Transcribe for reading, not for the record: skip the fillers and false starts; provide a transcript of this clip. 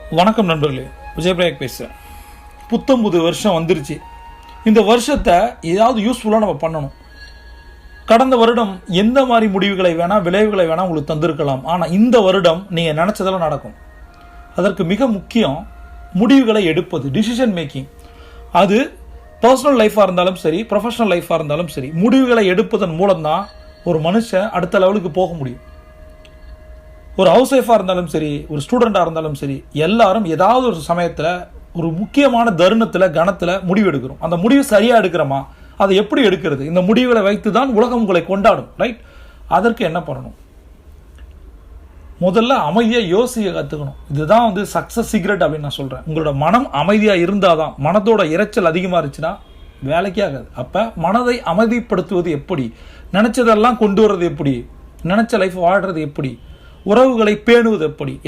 வணக்கம் நண்பர்களே, விஜயபிரயாக் பேசுகிறேன். புது வருஷம் வந்துருச்சு. இந்த வருஷத்தை ஏதாவது யூஸ்ஃபுல்லாக நம்ம பண்ணணும். கடந்த வருடம் எந்த மாதிரி முடிவுகளை வேணால் விளைவுகளை வேணால் உங்களுக்கு தந்திருக்கலாம். ஆனால் இந்த வருடம் நீங்கள் நினச்சதெல்லாம் நடக்கும். அதற்கு மிக முக்கியம் முடிவுகளை எடுப்பது, டிசிஷன் மேக்கிங். அது பர்சனல் லைஃபாக இருந்தாலும் சரி, ப்ரொஃபஷனல் லைஃபாக இருந்தாலும் சரி, முடிவுகளை எடுப்பதன் மூலம்தான் ஒரு மனுஷன் அடுத்த லெவலுக்கு போக முடியும். ஒரு ஹவுஸ் ஒய்ஃபாக இருந்தாலும் சரி, ஒரு ஸ்டூடெண்ட்டாக இருந்தாலும் சரி, எல்லாரும் ஏதாவது ஒரு சமயத்தில் ஒரு முக்கியமான தருணத்தில் கணத்தில் முடிவு எடுக்கிறோம். அந்த முடிவு சரியாக எடுக்கிறோமா, அதை எப்படி எடுக்கிறது, இந்த முடிவுகளை வைத்து தான் உலகம் உங்களை கொண்டாடும். ரைட்? அதற்கு என்ன பண்ணணும்? முதல்ல அமைதியாக யோசிக்க கற்றுக்கணும். இதுதான் சக்ஸஸ் சீக்ரெட் அப்படின்னு நான் சொல்கிறேன். உங்களோட மனம் அமைதியாக இருந்தால் தான். மனதோட இரைச்சல் அதிகமாக இருந்துச்சுன்னா வேலைக்கே ஆகாது. அப்போ மனதை அமைதிப்படுத்துவது எப்படி, நினச்சதெல்லாம் கொண்டு வர்றது எப்படி, நினச்ச லைஃப் வாழ்கிறது எப்படி, உறவுகளை பேணுவது எப்படி,